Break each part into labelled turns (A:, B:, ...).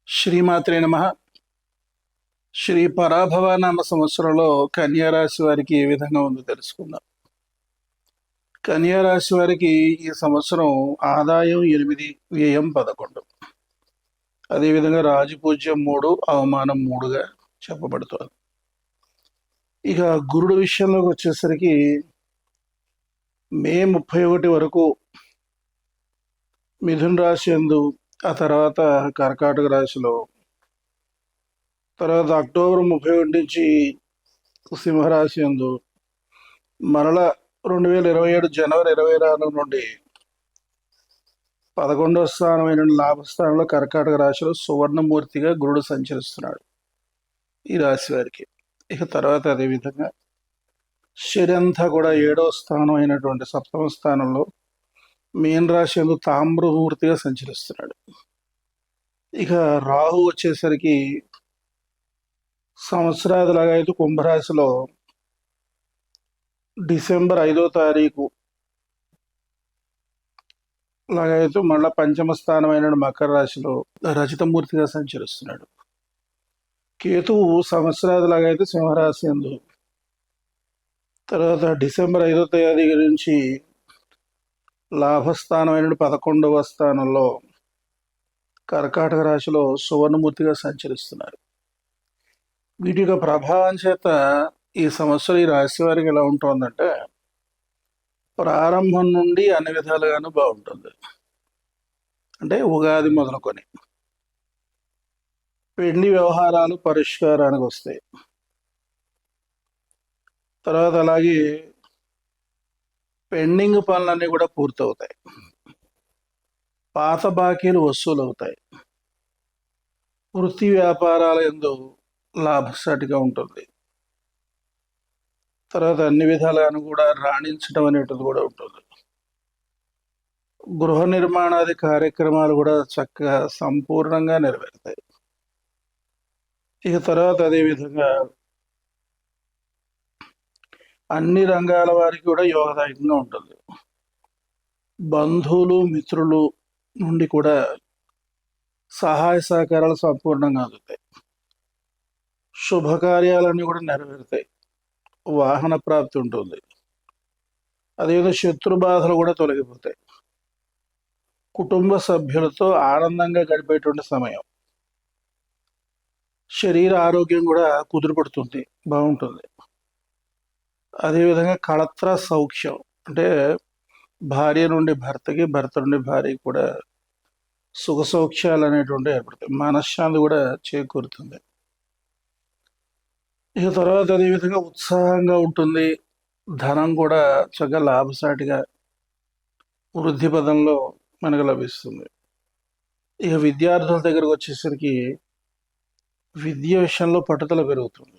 A: శ్రీమాత్రే నమ. శ్రీ పరాభవ నామ సంవత్సరంలో కన్యా రాశి వారికి ఏ విధంగా ఉందో తెలుసుకుందాం. కన్యా రాశి వారికి ఈ సంవత్సరం ఆదాయం 8, వ్యయం 11. అదేవిధంగా రాజపూజ్యం 3, అవమానం 3గా చెప్పబడుతోంది. ఇక గురుడు విషయంలోకి వచ్చేసరికి మే 31 వరకు మిథున రాశి యందు, ఆ తర్వాత కర్కాటక రాశిలో, తర్వాత అక్టోబర్ 31 నుంచి సింహరాశి యందు, మరల 2027 జనవరి 26 నుండి 11వ స్థానమైన లాభస్థానంలో కర్కాటక రాశిలో సువర్ణమూర్తిగా గురుడు సంచరిస్తున్నాడు ఈ రాశి వారికి. ఇక తర్వాత అదేవిధంగా శని అంతా కూడా 7వ స్థానం అయినటువంటి సప్తమ స్థానంలో మీన రాశి యందు తామ్రమూర్తిగా సంచరిస్తున్నాడు. ఇక రాహు వచ్చేసరికి సంవత్సరాదిలాగా అయితే కుంభరాశిలో డిసెంబర్ 5వ తారీఖు లాగైతే మళ్ళా పంచమ స్థానమైన మకర రాశిలో రజితమూర్తిగా సంచరిస్తున్నాడు. కేతువు సంవత్సరాదిలాగా అయితే సింహరాశి యందు, తర్వాత డిసెంబర్ 5వ తేదీ నుంచి లాభస్థానమైన 11వ స్థానంలో కర్కాటక రాశిలో సువర్ణమూర్తిగా సంచరిస్తున్నారు. వీటి యొక్క ప్రభావం చేత ఈ సంవత్సరం ఈ రాశి వారికి ఎలా ఉంటుందంటే, ప్రారంభం నుండి అన్ని విధాలుగాను బాగుంటుంది. అంటే ఉగాది మొదలుకొని పెండి వ్యవహారాలు పరిష్కారానికి వస్తాయి. తర్వాత అలాగే పెండింగ్ పనులన్నీ కూడా పూర్తవుతాయి. పాత బాకీలు వసూలు అవుతాయి. వృత్తి వ్యాపారాల యందు లాభసాటిగా ఉంటుంది. తర్వాత అన్ని విధాలుగాను కూడా రాణించడం అనేటిది కూడా ఉంటుంది. గృహ నిర్మాణాది కార్యక్రమాలు కూడా చక్కగా సంపూర్ణంగా నెరవేరుతాయి. ఇక తర్వాత అదేవిధంగా అన్ని రంగాల వారికి కూడా యోగదాయకంగా ఉంటుంది. బంధువులు మిత్రులు నుండి కూడా సహాయ సహకారాలు సంపూర్ణంగా అందుతాయి. శుభకార్యాలన్నీ కూడా నెరవేరుతాయి. వాహన ప్రాప్తి ఉంటుంది. అదేవిధంగా శత్రు బాధలు కూడా తొలగిపోతాయి. కుటుంబ సభ్యులతో ఆనందంగా గడిపేటువంటి సమయం. శరీర ఆరోగ్యం కూడా కుదురుపడుతుంది, బాగుంటుంది. అదేవిధంగా కళత్ర సౌఖ్యం, అంటే భార్య నుండి భర్తకి, భర్త నుండి భార్యకి కూడా సుఖ సౌఖ్యాలు అనేటువంటి ఏర్పడతాయి. మనశ్శాంతి కూడా చేకూరుతుంది. ఇక తర్వాత అదేవిధంగా ఉత్సాహంగా ఉంటుంది. ధనం కూడా చక్కగా లాభసాటిగా వృద్ధి పదంలో మనకు లభిస్తుంది. ఇక విద్యార్థుల దగ్గరకు వచ్చేసరికి విద్య విషయంలో పట్టుదల పెరుగుతుంది.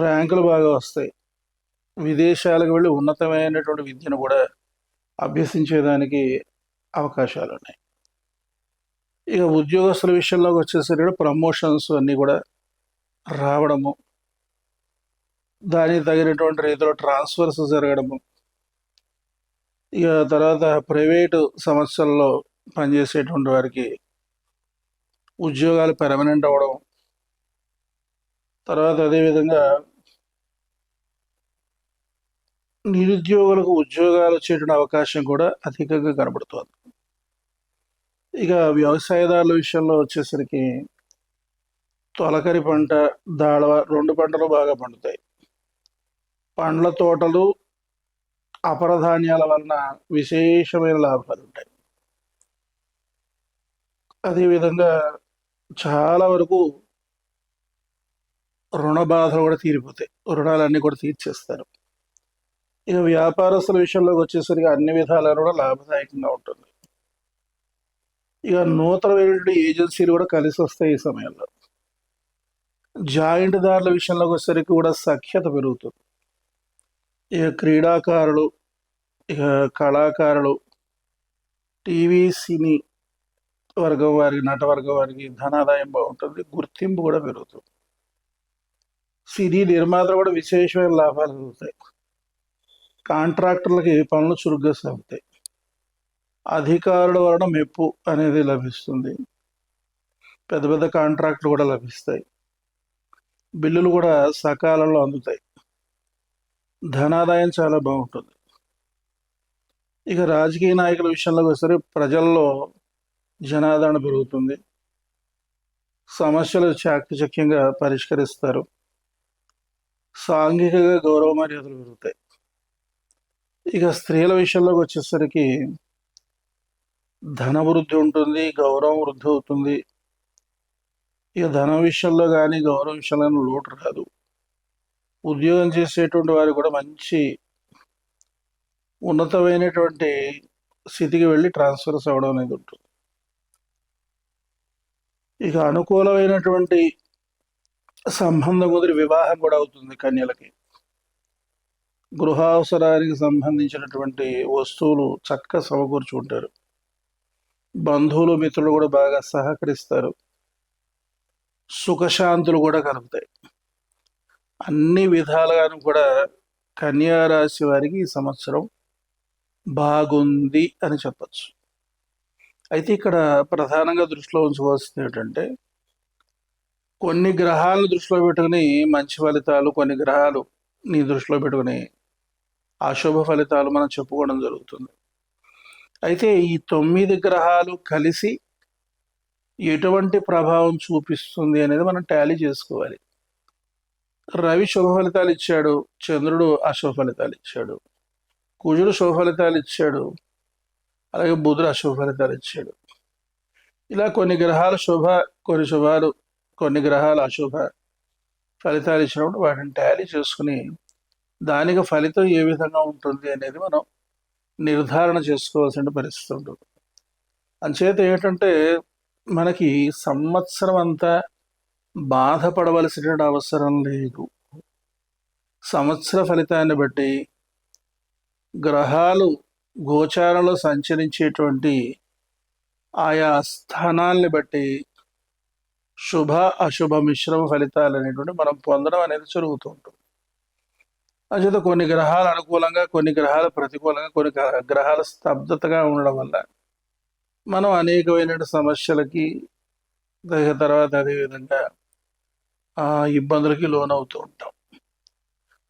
A: ర్యాంకులు బాగా వస్తాయి. విదేశాలకు వెళ్ళి ఉన్నతమైనటువంటి విద్యను కూడా అభ్యసించేదానికి అవకాశాలు ఉన్నాయి. ఇక ఉద్యోగస్తుల విషయంలోకి వచ్చేసరికి ప్రమోషన్స్ అన్నీ కూడా రావడము, దానికి తగినటువంటి రీతిలో ట్రాన్స్ఫర్స్ జరగడము, ఇక తర్వాత ప్రైవేటు సంస్థల్లో పనిచేసేటువంటి వారికి ఉద్యోగాలు పెర్మనెంట్ అవ్వడం, తర్వాత అదేవిధంగా నిరుద్యోగులకు ఉద్యోగాలు వచ్చేటువంటి అవకాశం కూడా అధికంగా కనబడుతుంది. ఇక వ్యవసాయదారుల విషయంలో వచ్చేసరికి తొలకరి పంట, దాళవ 2 పంటలు బాగా పండుతాయి. పండ్ల తోటలు, అపరధాన్యాల వలన విశేషమైన లాభాలు ఉంటాయి. అదేవిధంగా చాలా వరకు రుణ బాధలు కూడా తీరిపోతాయి. రుణాలన్నీ కూడా తీర్చేస్తారు. ఇక వ్యాపారస్తుల విషయంలోకి వచ్చేసరికి అన్ని విధాలుగా కూడా లాభదాయకంగా ఉంటుంది. ఇక నూతనమైనటువంటి ఏజెన్సీలు కూడా కలిసి వస్తాయి ఈ సమయంలో. జాయింట్ దారుల విషయంలోకి వచ్చేసరికి కూడా సఖ్యత పెరుగుతుంది. ఇక క్రీడాకారులు, ఇక కళాకారులు, టీవీ సినీ వర్గం వారికి, నటవర్గం వారికి ధనాదాయం బాగుంటుంది. గుర్తింపు కూడా పెరుగుతుంది. సినీ నిర్మాతలు కూడా విశేషమైన లాభాలు కలుగుతాయి. కాంట్రాక్టర్లకి పనులు చురుగ్గా సాగుతాయి. అధికారుల వలన మెప్పు అనేది లభిస్తుంది. పెద్ద పెద్ద కాంట్రాక్టులు కూడా లభిస్తాయి. బిల్లులు కూడా సకాలంలో అందుతాయి. ధనాదాయం చాలా బాగుంటుంది. ఇక రాజకీయ నాయకుల విషయంలోకి వస్తే ప్రజల్లో జనాదరణ పెరుగుతుంది. సమస్యలు చాకచక్యంగా పరిష్కరిస్తారు. సాంఘికంగా గౌరవ మర్యాదలు పెరుగుతాయి. ఇక స్త్రీల విషయంలోకి వచ్చేసరికి ధన వృద్ధి ఉంటుంది, గౌరవం వృద్ధి అవుతుంది. ఇక ధనం విషయంలో కానీ గౌరవం విషయంలో లోటు రాదు. ఉద్యోగం చేసేటువంటి వారు కూడా మంచి ఉన్నతమైనటువంటి స్థితికి వెళ్ళి ట్రాన్స్ఫర్స్ అవ్వడం అనేది ఉంటుంది. ఇక అనుకూలమైనటువంటి సంబంధం కుదిరి వివాహం కూడా అవుతుంది కన్యలకి. గృహావసరానికి సంబంధించినటువంటి వస్తువులు చక్కగా సమకూర్చుకుంటారు. బంధువులు మిత్రులు కూడా బాగా సహకరిస్తారు. సుఖశాంతులు కూడా కలుగుతాయి. అన్ని విధాలుగాను కూడా కన్యా రాశి వారికి ఈ సంవత్సరం బాగుంది అని చెప్పచ్చు. అయితే ఇక్కడ ప్రధానంగా దృష్టిలో ఉంచుకోవాల్సింది ఏంటంటే, కొన్ని గ్రహాలను దృష్టిలో పెట్టుకుని మంచి ఫలితాలు, కొన్ని గ్రహాలు నీ దృష్టిలో పెట్టుకుని అశుభ ఫలితాలు మనం చెప్పుకోవడం జరుగుతుంది. అయితే ఈ 9 గ్రహాలు కలిసి ఎటువంటి ప్రభావం చూపిస్తుంది అనేది మనం టాలీ చేసుకోవాలి. రవి శుభ ఫలితాలు ఇచ్చాడు, చంద్రుడు అశుభ ఫలితాలు ఇచ్చాడు, కుజుడు శుభ ఫలితాలు ఇచ్చాడు, అలాగే బుధుడు అశుభ ఫలితాలు ఇచ్చాడు. ఇలా కొన్ని గ్రహాలు శుభ, కొన్ని శుభాలు, కొన్ని గ్రహాలు అశుభ ఫలితాలు ఇచ్చినప్పుడు వాటిని టాలీ చేసుకుని దానికి ఫలితం ఏ విధంగా ఉంటుంది అనేది మనం నిర్ధారణ చేసుకోవాల్సిన పరిస్థితి ఉంటుంది. అంచేత ఏంటంటే, మనకి సంవత్సరం అంతా బాధపడవలసిన అవసరం లేదు. సంవత్సర ఫలితాన్ని బట్టి గ్రహాలు గోచారంలో సంచరించేటువంటి ఆయా స్థానాల్ని బట్టి శుభ అశుభ మిశ్రమ ఫలితాలు అనేటువంటి మనం పొందడం అనేది జరుగుతూ ఉంటుంది. అంచేత కొన్ని గ్రహాలు అనుకూలంగా, కొన్ని గ్రహాలు ప్రతికూలంగా, కొన్ని గ్రహాలు స్తబ్దతగా ఉండడం వల్ల మనం అనేకమైన సమస్యలకి తర్వాత అదేవిధంగా ఇబ్బందులకి లోనవుతూ ఉంటాం.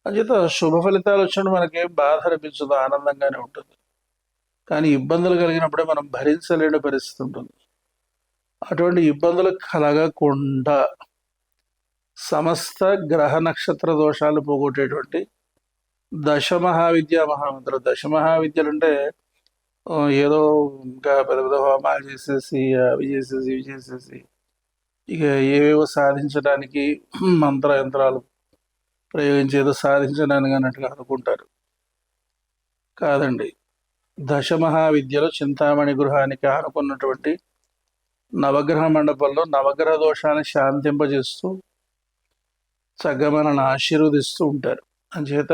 A: అంచేత శుభ ఫలితాలు వచ్చినప్పుడు మనకేం బాధ అనిపించదు, ఆనందంగానే ఉంటుంది. కానీ ఇబ్బందులు కలిగినప్పుడే మనం భరించలేని పరిస్థితి ఉంటుంది. అటువంటి ఇబ్బందులు కలగకుండా సమస్త గ్రహ నక్షత్ర దోషాలు పోగొట్టేటువంటి దశమహావిద్యా మహామంత్రం. దశమహావిద్యలు అంటే ఏదో ఇంకా పెద్ద పెద్ద హోమాలు చేసేసి అవి చేసేసి ఇవి చేసేసి ఇక ఏవేవో సాధించడానికి యంత్రాలు ప్రయోగించి ఏదో సాధించడానికి అన్నట్టుగా అనుకుంటారు. కాదండి. దశమహావిద్యలో చింతామణి గృహానికి ఆనుకున్నటువంటి నవగ్రహ మండపంలో నవగ్రహ దోషాన్ని శాంతింపజేస్తూ చక్కగా మనల్ని ఆశీర్వదిస్తూ ఉంటారు. అంచేత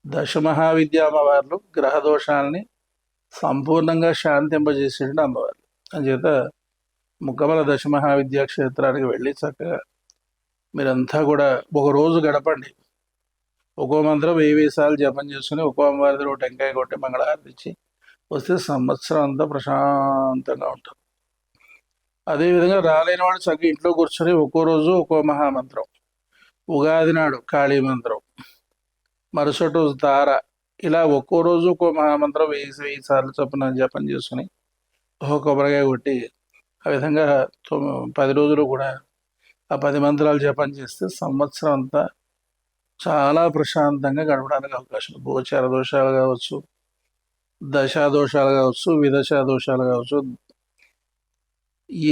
A: దశమహావిద్య అమ్మవార్లు గ్రహ దోషాలని సంపూర్ణంగా శాంతింపజేసే అమ్మవారు. అంచేత ముక్కమల దశమహావిద్యా క్షేత్రానికి వెళ్ళి చక్కగా మీరంతా కూడా ఒక రోజు గడపండి. ఒక్కో మంత్రం 1000 సార్లు జపం చేసుకుని ఒక్కో అమ్మవారి దగ్గర టెంకాయ కొట్టి మంగళహారతి ఇచ్చి వస్తే సంవత్సరం అంతా ప్రశాంతంగా ఉంటుంది. అదేవిధంగా రాలేని వాడు చక్కగా ఇంట్లో కూర్చొని ఒక్కో రోజు ఒక్కో మహామంత్రం, ఉగాది నాడు కాళీ మంత్రం, మరుసటి రోజు తార, ఇలా ఒక్కో రోజు ఒక్కో మహామంత్రం 1000 సార్లు చొప్పున జపం చేసుకుని ఒక కొబ్బరికాయ కొట్టి ఆ విధంగా 10 రోజులు కూడా ఆ 10 మంత్రాలు జపం చేస్తే సంవత్సరం అంతా చాలా ప్రశాంతంగా గడపడానికి అవకాశం. గోచార దోషాలు కావచ్చు, దశా దోషాలు కావచ్చు, విదశా దోషాలు కావచ్చు,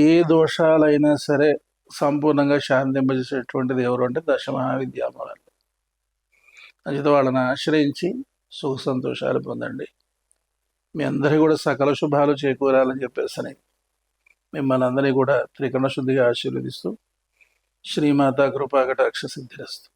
A: ఏ దోషాలైనా సరే సంపూర్ణంగా శాంతింపజేసేటువంటిది ఎవరు అంటే దశమహావిద్య అమ్మవారు. అంచేత వాళ్ళని ఆశ్రయించి సుఖ సంతోషాలు పొందండి. మీ అందరికీ కూడా సకల శుభాలు చేకూరాలని చెప్పేసి మిమ్మల్ని అందరినీ కూడా త్రికరణ శుద్ధిగా ఆశీర్వదిస్తూ శ్రీమాత కృపాకటాక్ష సిద్ధిరస్తు.